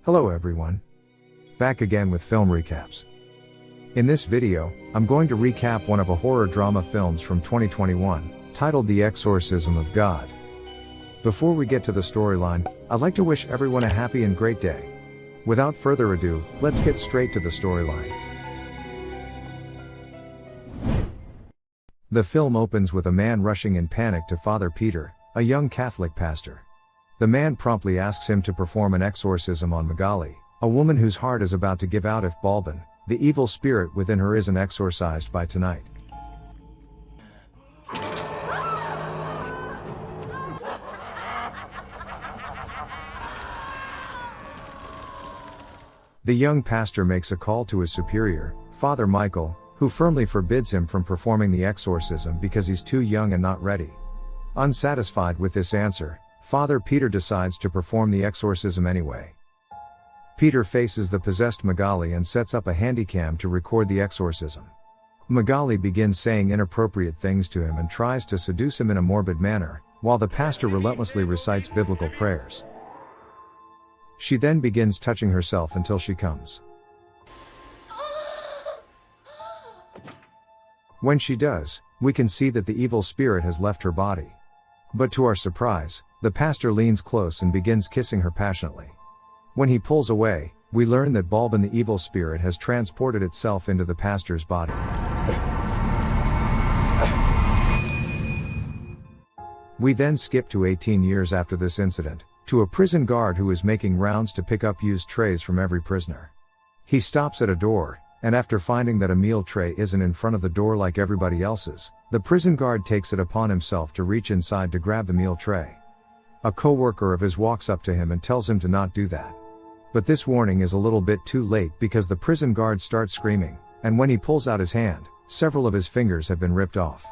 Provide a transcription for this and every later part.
Hello everyone. Back again with film recaps. In this video, I'm going to recap one of a horror drama films from 2021, titled The Exorcism of God. Before we get to the storyline, I'd like to wish everyone a happy and great day. Without further ado, let's get straight to the storyline. The film opens with a man rushing in panic to Father Peter, a young Catholic pastor. The man promptly asks him to perform an exorcism on Magali, a woman whose heart is about to give out if Balban, the evil spirit within her, isn't exorcised by tonight. The young pastor makes a call to his superior, Father Michael, who firmly forbids him from performing the exorcism because he's too young and not ready. Unsatisfied with this answer, Father Peter decides to perform the exorcism anyway. Peter faces the possessed Magali and sets up a handycam to record the exorcism. Magali begins saying inappropriate things to him and tries to seduce him in a morbid manner, while the pastor relentlessly recites biblical prayers. She then begins touching herself until she comes. When she does, we can see that the evil spirit has left her body. But to our surprise, the pastor leans close and begins kissing her passionately. When he pulls away, we learn that Balban, the evil spirit, has transported itself into the pastor's body. We then skip to 18 years after this incident, to a prison guard who is making rounds to pick up used trays from every prisoner. He stops at a door, and after finding that a meal tray isn't in front of the door like everybody else's, the prison guard takes it upon himself to reach inside to grab the meal tray. A co-worker of his walks up to him and tells him to not do that. But this warning is a little bit too late because the prison guard starts screaming, and when he pulls out his hand, several of his fingers have been ripped off.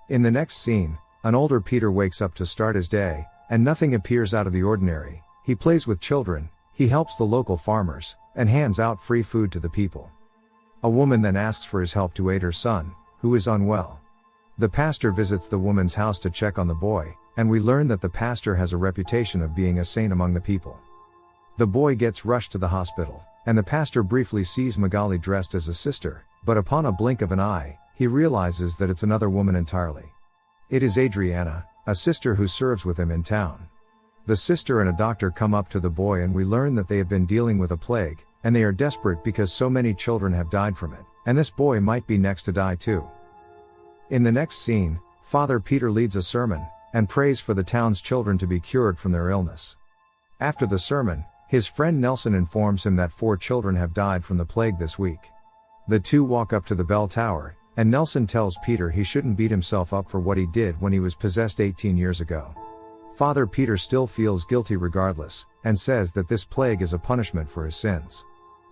In the next scene, an older Peter wakes up to start his day, and nothing appears out of the ordinary. He plays with children, he helps the local farmers, and hands out free food to the people. A woman then asks for his help to aid her son, who is unwell. The pastor visits the woman's house to check on the boy, and we learn that the pastor has a reputation of being a saint among the people. The boy gets rushed to the hospital, and the pastor briefly sees Magali dressed as a sister, but upon a blink of an eye, he realizes that it's another woman entirely. It is Adriana, a sister who serves with him in town. The sister and a doctor come up to the boy and we learn that they have been dealing with a plague, and they are desperate because so many children have died from it, and this boy might be next to die too. In the next scene, Father Peter leads a sermon, and prays for the town's children to be cured from their illness. After the sermon, his friend Nelson informs him that 4 children have died from the plague this week. The two walk up to the bell tower, and Nelson tells Peter he shouldn't beat himself up for what he did when he was possessed 18 years ago. Father Peter still feels guilty regardless, and says that this plague is a punishment for his sins.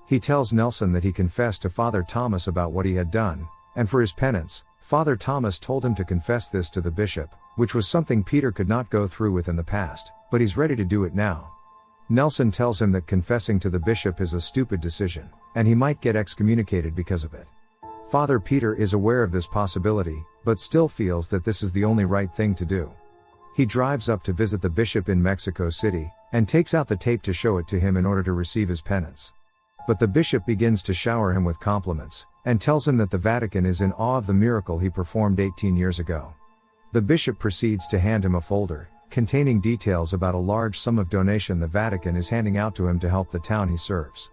He tells Nelson that he confessed to Father Thomas about what he had done, and for his penance, Father Thomas told him to confess this to the bishop, which was something Peter could not go through with in the past, but he's ready to do it now. Nelson tells him that confessing to the bishop is a stupid decision, and he might get excommunicated because of it. Father Peter is aware of this possibility, but still feels that this is the only right thing to do. He drives up to visit the bishop in Mexico City, and takes out the tape to show it to him in order to receive his penance. But the bishop begins to shower him with compliments, and tells him that the Vatican is in awe of the miracle he performed 18 years ago. The bishop proceeds to hand him a folder, containing details about a large sum of donation the Vatican is handing out to him to help the town he serves.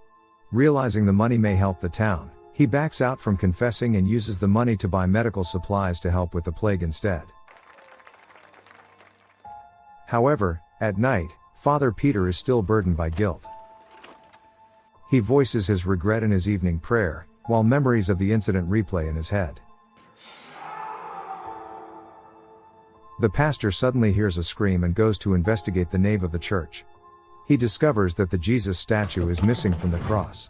Realizing the money may help the town, he backs out from confessing and uses the money to buy medical supplies to help with the plague instead. However, at night, Father Peter is still burdened by guilt. He voices his regret in his evening prayer, while memories of the incident replay in his head. The pastor suddenly hears a scream and goes to investigate the nave of the church. He discovers that the Jesus statue is missing from the cross.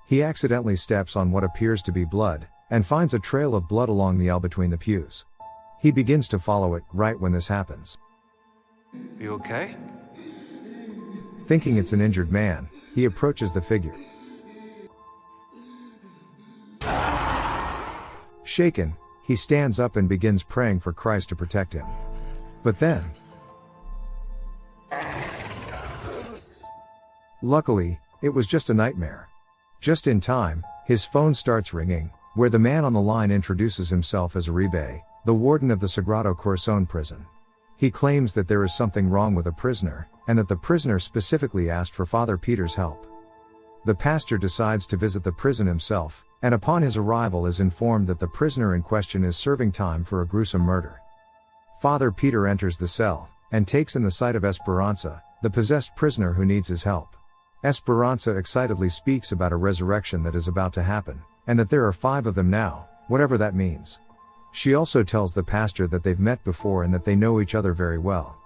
He accidentally steps on what appears to be blood, and finds a trail of blood along the aisle between the pews. He begins to follow it, right when this happens. You okay? Thinking it's an injured man, he approaches the figure. Shaken, he stands up and begins praying for Christ to protect him. But then, Luckily, it was just a nightmare. Just in time, his phone starts ringing, where the man on the line introduces himself as Uribe, the warden of the Sagrado Corazon prison. He claims that there is something wrong with a prisoner, and that the prisoner specifically asked for Father Peter's help. The pastor decides to visit the prison himself, and upon his arrival is informed that the prisoner in question is serving time for a gruesome murder. Father Peter enters the cell, and takes in the sight of Esperanza, the possessed prisoner who needs his help. Esperanza excitedly speaks about a resurrection that is about to happen, and that there are 5 of them now, whatever that means. She also tells the pastor that they've met before and that they know each other very well.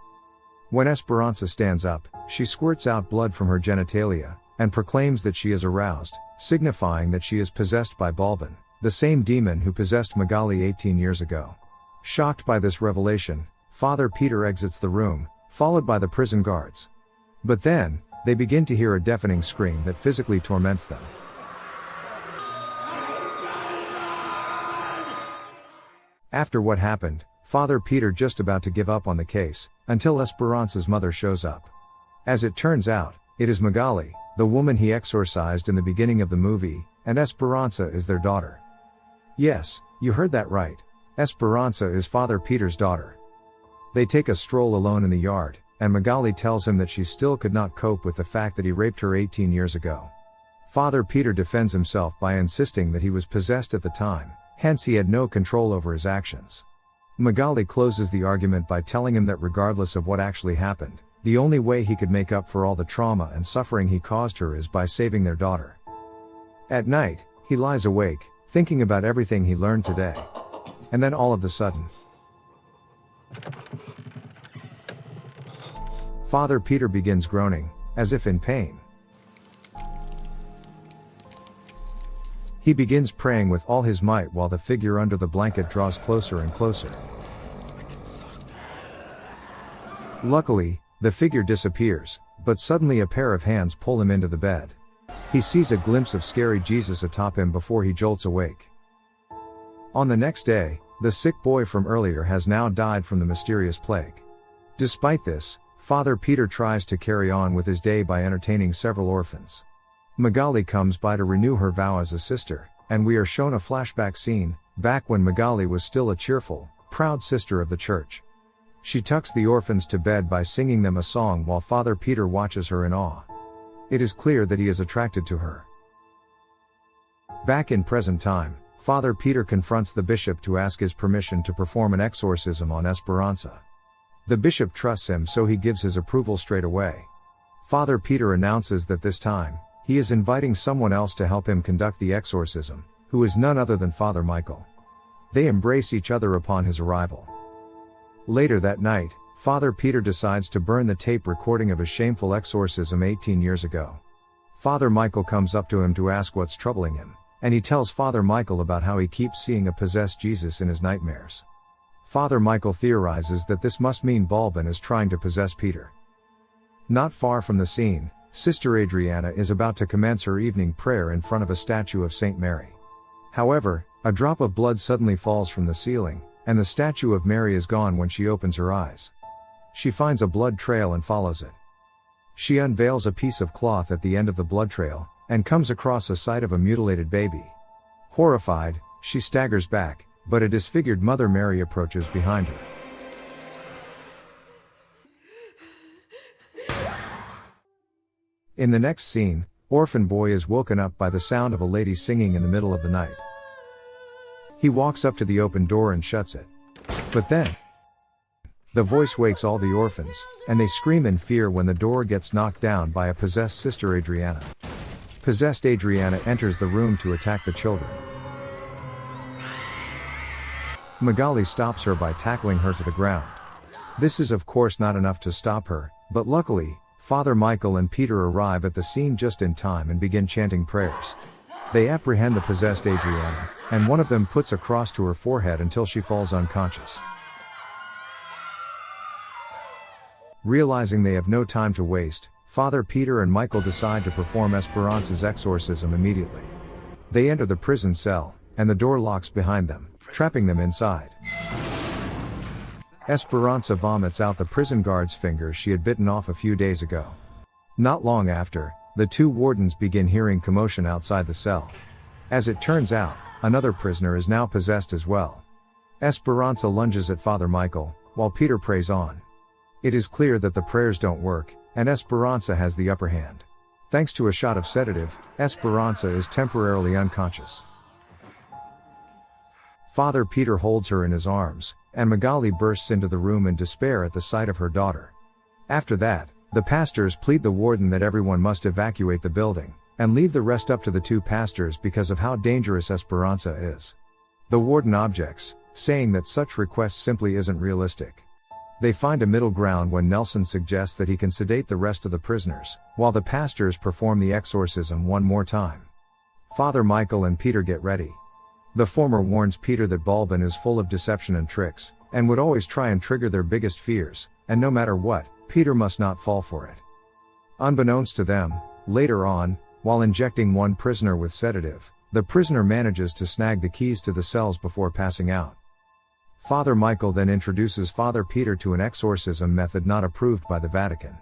When Esperanza stands up, she squirts out blood from her genitalia, and proclaims that she is aroused, signifying that she is possessed by Balbin, the same demon who possessed Magali 18 years ago. Shocked by this revelation, Father Peter exits the room, followed by the prison guards. But then, they begin to hear a deafening scream that physically torments them. After what happened, Father Peter just about to give up on the case, until Esperanza's mother shows up. As it turns out, it is Magali, the woman he exorcised in the beginning of the movie, and Esperanza is their daughter. Yes, you heard that right. Esperanza is Father Peter's daughter. They take a stroll alone in the yard, and Magali tells him that she still could not cope with the fact that he raped her 18 years ago. Father Peter defends himself by insisting that he was possessed at the time, hence he had no control over his actions. Magali closes the argument by telling him that regardless of what actually happened, the only way he could make up for all the trauma and suffering he caused her is by saving their daughter. At night, he lies awake, thinking about everything he learned today. And then all of a sudden, Father Peter begins groaning, as if in pain. He begins praying with all his might while the figure under the blanket draws closer and closer. Luckily, the figure disappears, but suddenly a pair of hands pull him into the bed. He sees a glimpse of scary Jesus atop him before he jolts awake. On the next day, the sick boy from earlier has now died from the mysterious plague. Despite this, Father Peter tries to carry on with his day by entertaining several orphans. Magali comes by to renew her vow as a sister, and we are shown a flashback scene, back when Magali was still a cheerful, proud sister of the church. She tucks the orphans to bed by singing them a song while Father Peter watches her in awe. It is clear that he is attracted to her. Back in present time, Father Peter confronts the bishop to ask his permission to perform an exorcism on Esperanza. The bishop trusts him, so he gives his approval straight away. Father Peter announces that this time, he is inviting someone else to help him conduct the exorcism, who is none other than Father Michael. They embrace each other upon his arrival. Later that night, Father Peter decides to burn the tape recording of his shameful exorcism 18 years ago. Father Michael comes up to him to ask what's troubling him, and he tells Father Michael about how he keeps seeing a possessed Jesus in his nightmares. Father Michael theorizes that this must mean Balbin is trying to possess Peter. Not far from the scene, Sister Adriana is about to commence her evening prayer in front of a statue of Saint Mary. However, a drop of blood suddenly falls from the ceiling, and the statue of Mary is gone when she opens her eyes. She finds a blood trail and follows it. She unveils a piece of cloth at the end of the blood trail, and comes across a sight of a mutilated baby. Horrified, she staggers back, but a disfigured Mother Mary approaches behind her. In the next scene, Orphan Boy is woken up by the sound of a lady singing in the middle of the night. He walks up to the open door and shuts it. But then, the voice wakes all the orphans, and they scream in fear when the door gets knocked down by a possessed Sister Adriana. Possessed Adriana enters the room to attack the children. Magali stops her by tackling her to the ground. This is of course not enough to stop her, but luckily, Father Michael and Peter arrive at the scene just in time and begin chanting prayers. They apprehend the possessed Adriana, and one of them puts a cross to her forehead until she falls unconscious. Realizing they have no time to waste, Father Peter and Michael decide to perform Esperanza's exorcism immediately. They enter the prison cell, and the door locks behind them, trapping them inside. Esperanza vomits out the prison guard's fingers she had bitten off a few days ago. Not long after, the two wardens begin hearing commotion outside the cell. As it turns out, another prisoner is now possessed as well. Esperanza lunges at Father Michael, while Peter prays on. It is clear that the prayers don't work, and Esperanza has the upper hand. Thanks to a shot of sedative, Esperanza is temporarily unconscious. Father Peter holds her in his arms, and Magali bursts into the room in despair at the sight of her daughter. After that, the pastors plead the warden that everyone must evacuate the building, and leave the rest up to the two pastors because of how dangerous Esperanza is. The warden objects, saying that such request simply isn't realistic. They find a middle ground when Nelson suggests that he can sedate the rest of the prisoners, while the pastors perform the exorcism one more time. Father Michael and Peter get ready. The former warns Peter that Balbin is full of deception and tricks, and would always try and trigger their biggest fears, and no matter what, Peter must not fall for it. Unbeknownst to them, later on, while injecting one prisoner with sedative, the prisoner manages to snag the keys to the cells before passing out. Father Michael then introduces Father Peter to an exorcism method not approved by the Vatican.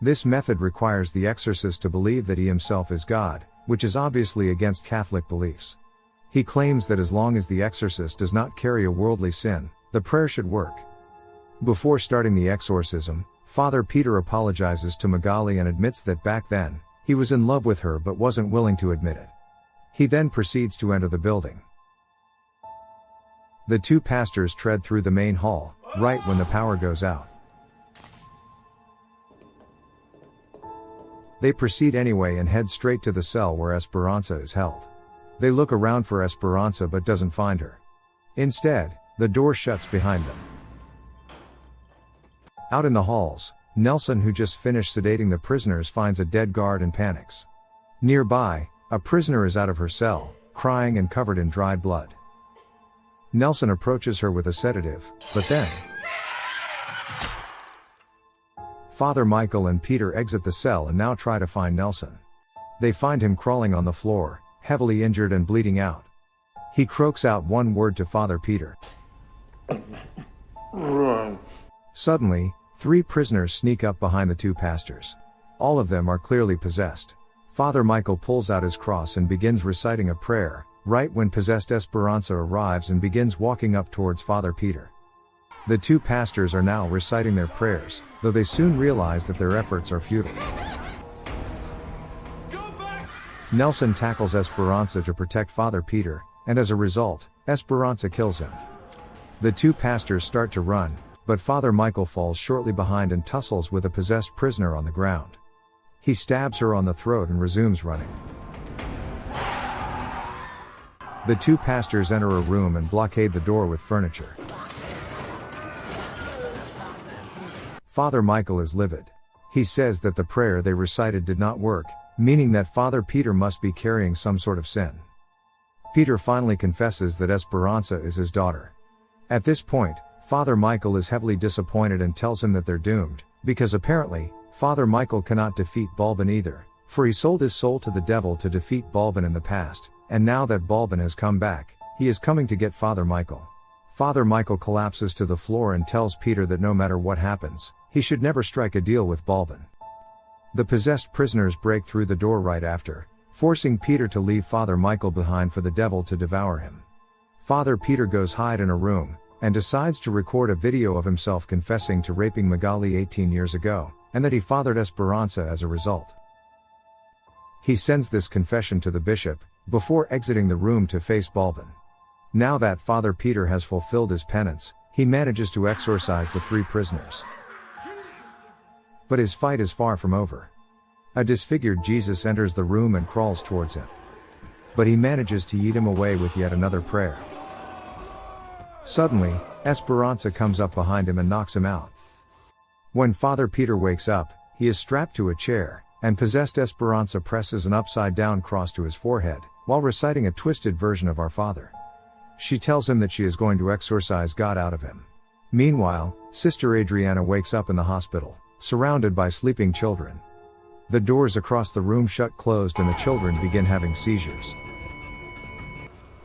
This method requires the exorcist to believe that he himself is God, which is obviously against Catholic beliefs. He claims that as long as the exorcist does not carry a worldly sin, the prayer should work. Before starting the exorcism, Father Peter apologizes to Magali and admits that back then, he was in love with her but wasn't willing to admit it. He then proceeds to enter the building. The two pastors tread through the main hall, right when the power goes out. They proceed anyway and head straight to the cell where Esperanza is held. They look around for Esperanza but doesn't find her. Instead, the door shuts behind them. Out in the halls, Nelson, who just finished sedating the prisoners, finds a dead guard and panics. Nearby, a prisoner is out of her cell, crying and covered in dried blood. Nelson approaches her with a sedative, but then Father Michael and Peter exit the cell and now try to find Nelson. They find him crawling on the floor, heavily injured and bleeding out. He croaks out one word to Father Peter. Run. Suddenly, 3 prisoners sneak up behind the two pastors. All of them are clearly possessed. Father Michael pulls out his cross and begins reciting a prayer, right when possessed Esperanza arrives and begins walking up towards Father Peter. The two pastors are now reciting their prayers, though they soon realize that their efforts are futile. Nelson tackles Esperanza to protect Father Peter, and as a result, Esperanza kills him. The two pastors start to run, but Father Michael falls shortly behind and tussles with a possessed prisoner on the ground. He stabs her on the throat and resumes running. The two pastors enter a room and blockade the door with furniture. Father Michael is livid. He says that the prayer they recited did not work, meaning that Father Peter must be carrying some sort of sin. Peter finally confesses that Esperanza is his daughter. At this point, Father Michael is heavily disappointed and tells him that they're doomed, because apparently, Father Michael cannot defeat Balbin either, for he sold his soul to the devil to defeat Balbin in the past, and now that Balbin has come back, he is coming to get Father Michael. Father Michael collapses to the floor and tells Peter that no matter what happens, he should never strike a deal with Balbin. The possessed prisoners break through the door right after, forcing Peter to leave Father Michael behind for the devil to devour him. Father Peter goes hide in a room, and decides to record a video of himself confessing to raping Magali 18 years ago, and that he fathered Esperanza as a result. He sends this confession to the bishop, before exiting the room to face Balbin. Now that Father Peter has fulfilled his penance, he manages to exorcise the 3 prisoners. But his fight is far from over. A disfigured Jesus enters the room and crawls towards him. But he manages to eat him away with yet another prayer. Suddenly, Esperanza comes up behind him and knocks him out. When Father Peter wakes up, he is strapped to a chair, and possessed Esperanza presses an upside-down cross to his forehead, while reciting a twisted version of Our Father. She tells him that she is going to exorcise God out of him. Meanwhile, Sister Adriana wakes up in the hospital, surrounded by sleeping children. The doors across the room shut closed and the children begin having seizures.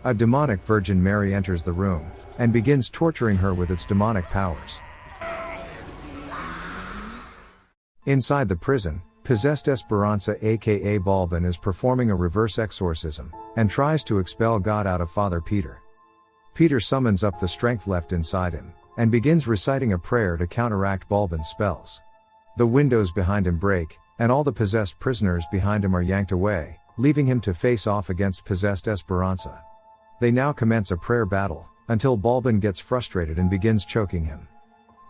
A demonic Virgin Mary enters the room, and begins torturing her with its demonic powers. Inside the prison, Possessed Esperanza aka Balbin is performing a reverse exorcism, and tries to expel God out of Father Peter. Peter summons up the strength left inside him, and begins reciting a prayer to counteract Balbin's spells. The windows behind him break, and all the possessed prisoners behind him are yanked away, leaving him to face off against possessed Esperanza. They now commence a prayer battle, until Balbin gets frustrated and begins choking him.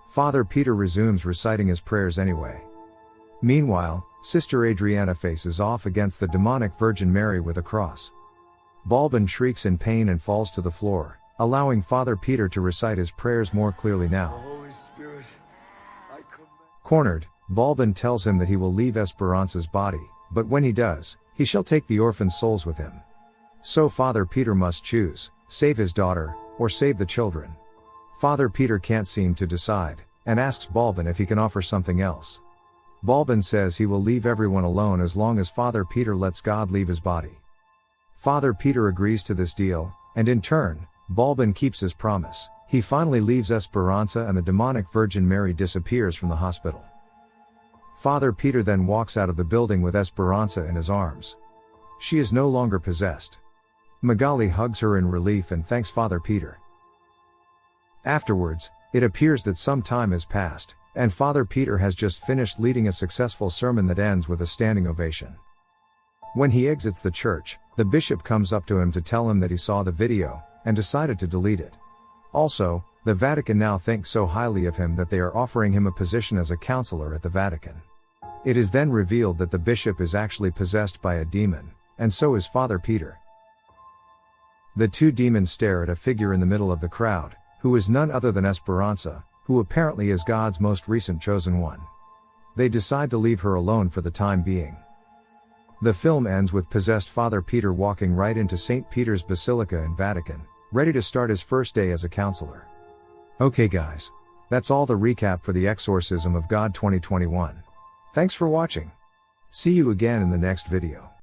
Father Peter resumes reciting his prayers anyway. Meanwhile, Sister Adriana faces off against the demonic Virgin Mary with a cross. Balbin shrieks in pain and falls to the floor, allowing Father Peter to recite his prayers more clearly now. Holy Spirit, Cornered, Balbin tells him that he will leave Esperanza's body, but when he does, he shall take the orphan souls with him. So Father Peter must choose, save his daughter, or save the children. Father Peter can't seem to decide, and asks Balbin if he can offer something else. Balbin says he will leave everyone alone as long as Father Peter lets God leave his body. Father Peter agrees to this deal, and in turn, Balbin keeps his promise. He finally leaves Esperanza and the demonic Virgin Mary disappears from the hospital. Father Peter then walks out of the building with Esperanza in his arms. She is no longer possessed. Magali hugs her in relief and thanks Father Peter. Afterwards, it appears that some time has passed, and Father Peter has just finished leading a successful sermon that ends with a standing ovation. When he exits the church, the bishop comes up to him to tell him that he saw the video, and decided to delete it. Also, the Vatican now thinks so highly of him that they are offering him a position as a counselor at the Vatican. It is then revealed that the bishop is actually possessed by a demon, and so is Father Peter. The two demons stare at a figure in the middle of the crowd, who is none other than Esperanza, who apparently is God's most recent chosen one. They decide to leave her alone for the time being. The film ends with possessed Father Peter walking right into St. Peter's Basilica in Vatican, ready to start his first day as a counselor. Okay guys. That's all the recap for the Exorcism of God 2021. Thanks for watching. See you again in the next video.